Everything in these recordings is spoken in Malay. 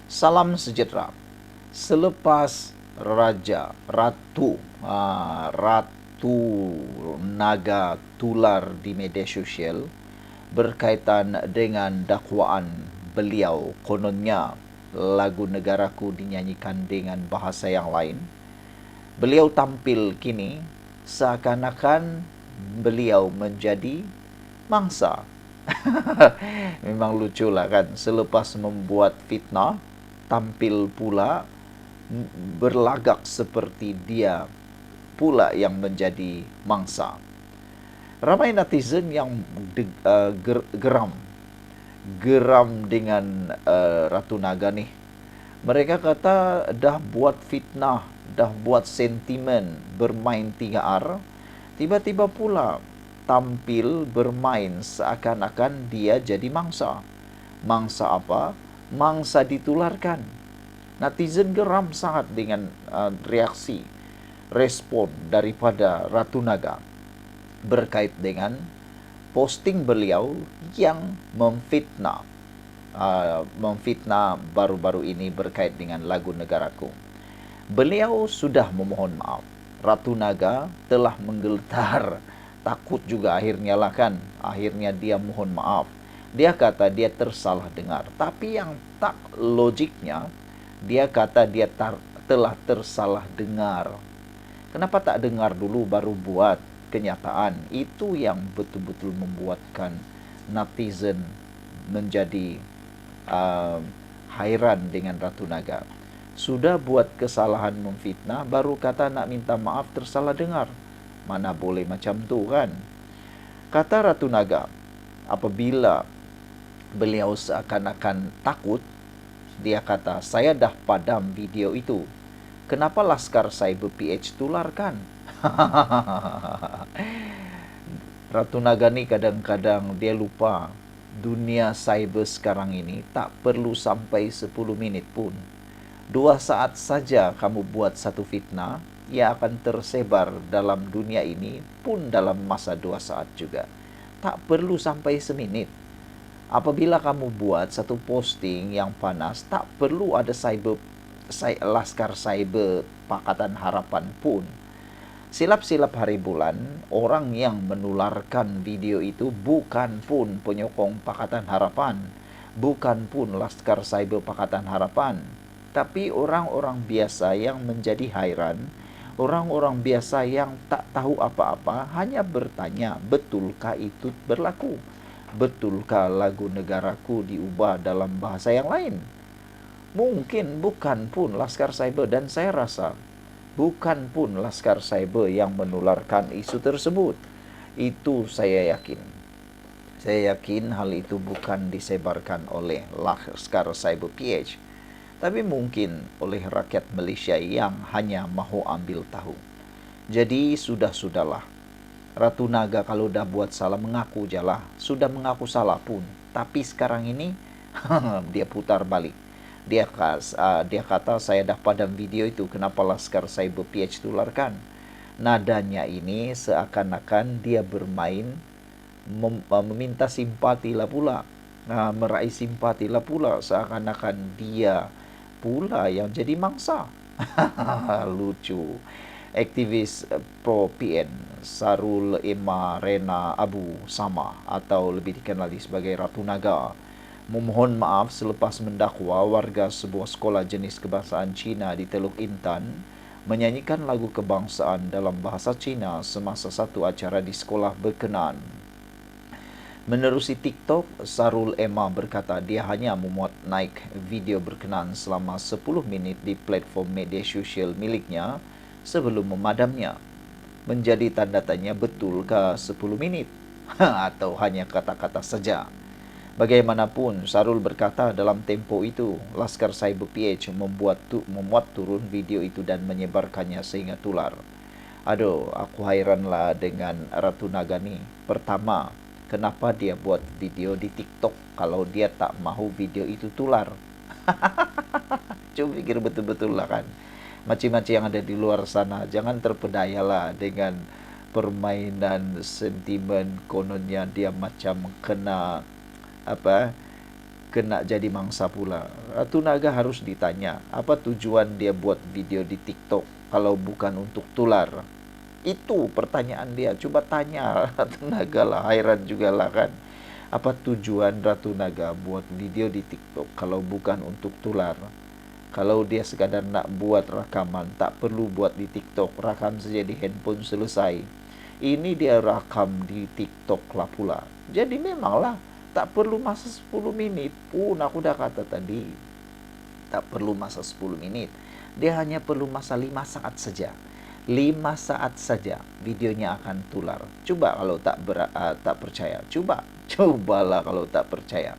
Salam sejahtera. Selepas ratu naga tular di media sosial berkaitan dengan dakwaan beliau, kononnya lagu negaraku dinyanyikan dengan bahasa yang lain. Beliau tampil kini seakan-akan beliau menjadi mangsa. Memang lucu lah kan, selepas membuat fitnah tampil pula berlagak seperti dia pula yang menjadi mangsa. Ramai netizen yang geram dengan Ratu Naga nih. Mereka kata dah buat fitnah, dah buat sentimen, bermain 3R, tiba-tiba pula tampil bermain seakan-akan dia jadi mangsa. Mangsa apa? Mangsa ditularkan. Netizen geram sangat dengan reaksi, respon daripada Ratu Naga berkait dengan posting beliau yang memfitnah baru-baru ini berkait dengan lagu negaraku. Beliau sudah memohon maaf. Ratu Naga telah menggeletar, takut juga akhirnya lah kan. Akhirnya dia mohon maaf. Dia kata dia tersalah dengar. Tapi yang tak logiknya, dia kata dia telah tersalah dengar. Kenapa tak dengar dulu baru buat kenyataan? Itu yang betul-betul membuatkan netizen menjadi hairan dengan Ratu Naga. Sudah buat kesalahan memfitnah, baru kata nak minta maaf tersalah dengar. Mana boleh macam tu kan? Kata Ratu Naga, apabila beliau seakan-akan takut, dia kata, saya dah padam video itu. Kenapa Laskar Cyber PH tularkan? Ratu Naga ni kadang-kadang dia lupa dunia cyber sekarang ini tak perlu sampai 10 minit pun. 2 saat saja kamu buat satu fitnah, ia akan tersebar dalam dunia ini pun dalam masa 2 saat juga. Tak perlu sampai seminit. Apabila kamu buat satu posting yang panas, tak perlu ada Laskar Cyber Pakatan Harapan pun. Silap-silap hari bulan, orang yang menularkan video itu bukan pun penyokong Pakatan Harapan, bukan pun Laskar Cyber Pakatan Harapan, tapi orang-orang biasa yang menjadi hairan, orang-orang biasa yang tak tahu apa-apa, hanya bertanya, betulkah itu berlaku? Betulkah lagu negaraku diubah dalam bahasa yang lain? Mungkin bukan pun Laskar Cyber, dan saya rasa bukan pun Laskar Cyber yang menularkan isu tersebut. Itu saya yakin. Saya yakin hal itu bukan disebarkan oleh Laskar Cyber PH, tapi mungkin oleh rakyat Malaysia yang hanya mahu ambil tahu. Jadi sudahlah. Ratu Naga kalau dah buat salah mengaku je lah. Sudah mengaku salah pun. Tapi sekarang ini dia putar balik. Dia kata saya dah padam video itu, kenapa Laskar Cyber PH tularkan? Nadanya ini seakan-akan dia bermain meminta simpati lah pula, meraih simpati lah pula, seakan-akan dia pula yang jadi mangsa. Lucu. Aktivis pro PN Sarul Ema Rena Abu Sama, atau lebih dikenal sebagai Ratu Naga, memohon maaf selepas mendakwa warga sebuah sekolah jenis kebangsaan Cina di Teluk Intan menyanyikan lagu kebangsaan dalam bahasa Cina semasa satu acara di sekolah berkenaan. Menerusi TikTok, Sarul Ema berkata dia hanya memuat naik video berkenaan selama 10 minit di platform media sosial miliknya sebelum memadamnya. Menjadi tanda tanya, betulkah 10 minit? Atau hanya kata-kata saja? Bagaimanapun, Sarul berkata dalam tempo itu, Laskar Cyber PH memuat turun video itu dan menyebarkannya sehingga tular. Aduh, aku hairanlah dengan Ratu Naga ni. Pertama, kenapa dia buat video di TikTok kalau dia tak mahu video itu tular? Coba pikir betul-betul lah kan. Macam-macam yang ada di luar sana, jangan terpedayalah dengan permainan sentimen, kononnya dia macam kena kena jadi mangsa pula. Ratu Naga harus ditanya, apa tujuan dia buat video di TikTok kalau bukan untuk tular? Itu pertanyaan dia. Coba tanya Ratu Naga lah, heran juga lah kan. Apa tujuan Ratu Naga buat video di TikTok kalau bukan untuk tular? Kalau dia sekadar nak buat rakaman, tak perlu buat di TikTok, rakam saja di handphone selesai. Ini dia rakam di TikTok lah pula. Jadi memanglah tak perlu masa 10 menit pun, aku dah kata tadi. Tak perlu masa 10 menit. Dia hanya perlu masa 5 saat saja. 5 saat saja videonya akan tular. Coba kalau tak percaya. Cobalah kalau tak percaya.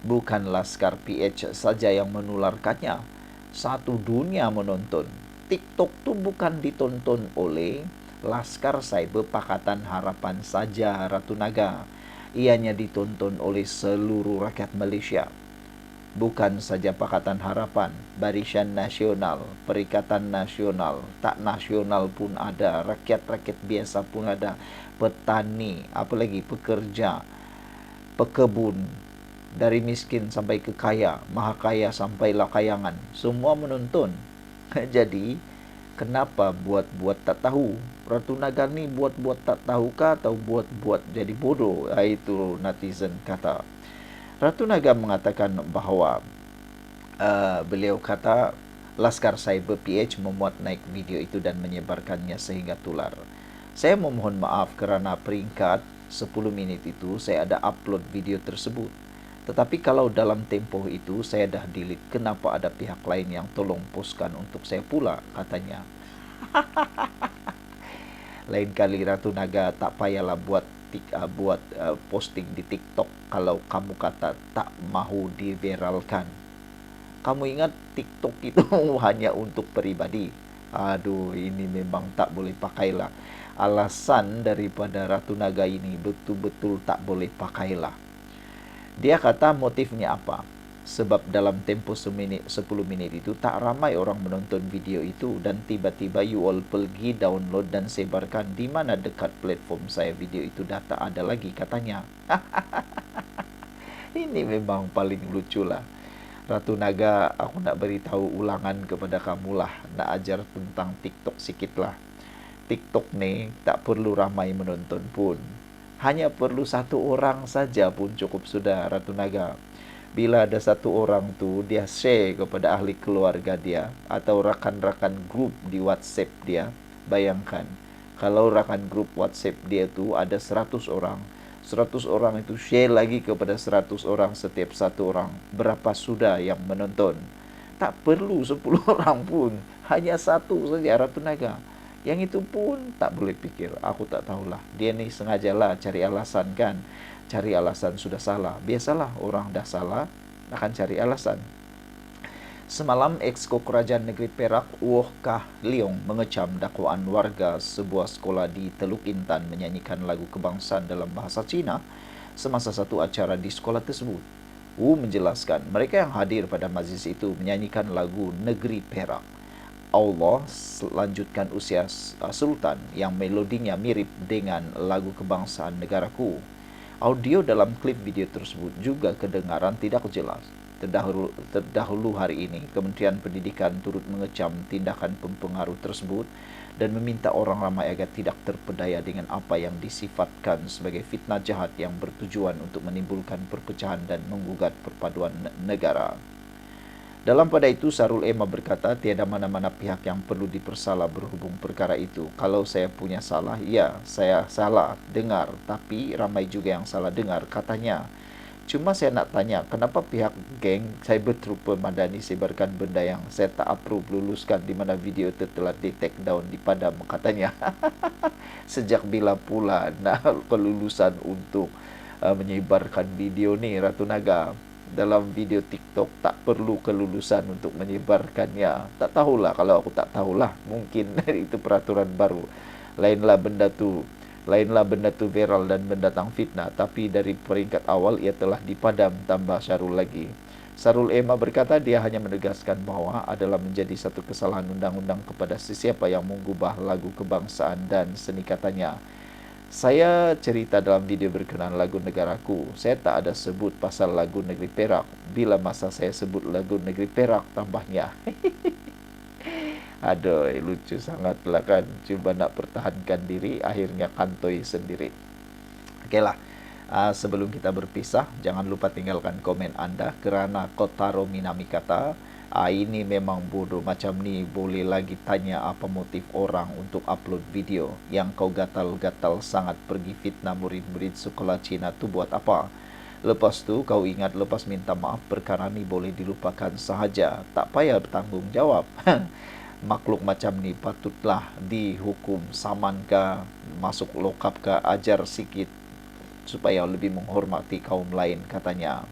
Bukan Laskar PH saja yang menularkannya. Satu dunia menonton. TikTok tuh bukan ditonton oleh Laskar Cyber Pakatan Harapan saja, Ratu Naga. Ianya ditonton oleh seluruh rakyat Malaysia. Bukan saja Pakatan Harapan, Barisan Nasional, Perikatan Nasional, tak nasional pun ada, rakyat-rakyat biasa pun ada, petani, apalagi pekerja, pekebun, dari miskin sampai ke kaya, maha kaya sampailah kayangan, semua menonton. Jadi, kenapa buat-buat tak tahu? Ratu Naga ni buat-buat tak tahukah atau buat-buat jadi bodoh? Itu netizen kata. Ratu Naga mengatakan bahawa beliau kata Laskar Cyber PH memuat naik video itu dan menyebarkannya sehingga tular. Saya memohon maaf kerana peringkat 10 minit itu saya ada upload video tersebut. Tetapi kalau dalam tempoh itu saya dah delete, kenapa ada pihak lain yang tolong postkan untuk saya pula, katanya. Lain kali Ratu Naga tak payahlah buat posting di TikTok kalau kamu kata tak mahu diviralkan. Kamu ingat TikTok itu hanya untuk pribadi. Aduh, ini memang tak boleh pakailah. Alasan daripada Ratu Naga ini betul-betul tak boleh pakailah. Dia kata motifnya apa? Sebab dalam tempoh 10 menit itu tak ramai orang menonton video itu dan tiba-tiba you all pergi download dan sebarkan. Di mana dekat platform saya video itu dah tak ada lagi, katanya. Ini memang paling lucu lah. Ratu Naga, aku nak beritahu ulangan kepada kamu lah. Nak ajar tentang TikTok sikit lah. TikTok ni tak perlu ramai menonton pun. Hanya perlu satu orang saja pun cukup sudah, Ratu Naga. Bila ada satu orang tu, dia share kepada ahli keluarga dia atau rakan-rakan grup di WhatsApp dia. Bayangkan, kalau rakan grup WhatsApp dia tu ada 100 orang. 100 orang itu share lagi kepada 100 orang setiap satu orang. Berapa sudah yang menonton? Tak perlu 10 orang pun. Hanya satu saja, Ratu Naga. Yang itu pun tak boleh pikir. Aku tak tahulah. Dia ni sengajalah cari alasan kan. Cari alasan sudah salah. Biasalah orang dah salah akan cari alasan. Semalam Exco Kerajaan Negeri Perak Woh Kah Leong mengecam dakwaan warga sebuah sekolah di Teluk Intan menyanyikan lagu kebangsaan dalam bahasa Cina semasa satu acara di sekolah tersebut. Wu menjelaskan mereka yang hadir pada majlis itu menyanyikan lagu Negeri Perak. Allah lanjutkan usia Sultan yang melodinya mirip dengan lagu kebangsaan negaraku. Audio dalam klip video tersebut juga kedengaran tidak jelas. Terdahulu hari ini, Kementerian Pendidikan turut mengecam tindakan pempengaruh tersebut dan meminta orang ramai agar tidak terpedaya dengan apa yang disifatkan sebagai fitnah jahat yang bertujuan untuk menimbulkan perpecahan dan menggugat perpaduan negara. Dalam pada itu, Sarul Ema berkata, tiada mana-mana pihak yang perlu dipersalah berhubung perkara itu. Kalau saya punya salah, ya, saya salah dengar. Tapi ramai juga yang salah dengar, katanya. Cuma saya nak tanya, kenapa pihak geng Cyber Trooper Madani sebarkan benda yang saya tak approve luluskan di mana video itu telah di-take down, dipadam, katanya. Sejak bila pula nak kelulusan untuk menyebarkan video ni, Ratu Naga? Dalam video TikTok tak perlu kelulusan untuk menyebarkannya. Tak tahulah, kalau aku tak tahulah. Mungkin itu peraturan baru. Lainlah benda tu viral dan mendatang fitnah. Tapi dari peringkat awal ia telah dipadam, tambah Syarul lagi. Sarul Ema berkata dia hanya menegaskan bahawa adalah menjadi satu kesalahan undang-undang kepada sesiapa yang mengubah lagu kebangsaan dan seni, katanya. Saya cerita dalam video berkenaan lagu negaraku. Saya tak ada sebut pasal lagu negeri Perak. Bila masa saya sebut lagu negeri Perak, tambahnya. Aduh, lucu sangat lah kan. Cuba nak pertahankan diri, akhirnya kantoi sendiri. Oke lah, sebelum kita berpisah, jangan lupa tinggalkan komen Anda. Kerana Kotaro Minami kata, ini memang bodoh macam ni, boleh lagi tanya apa motif orang untuk upload video. Yang kau gatal-gatal sangat pergi fitnah murid-murid sekolah Cina tu buat apa? Lepas tu kau ingat lepas minta maaf perkara ni boleh dilupakan sahaja, tak payah bertanggung jawab. Makhluk macam ni patutlah dihukum saman ke, masuk lokap ke, ajar sikit supaya lebih menghormati kaum lain, katanya.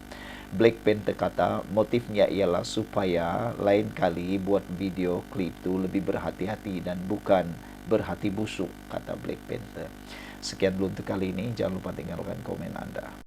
Black Panther kata motifnya ialah supaya lain kali buat video klip tu lebih berhati-hati dan bukan berhati busuk, kata Black Panther. Sekian dulu untuk kali ini, jangan lupa tinggalkan komen Anda.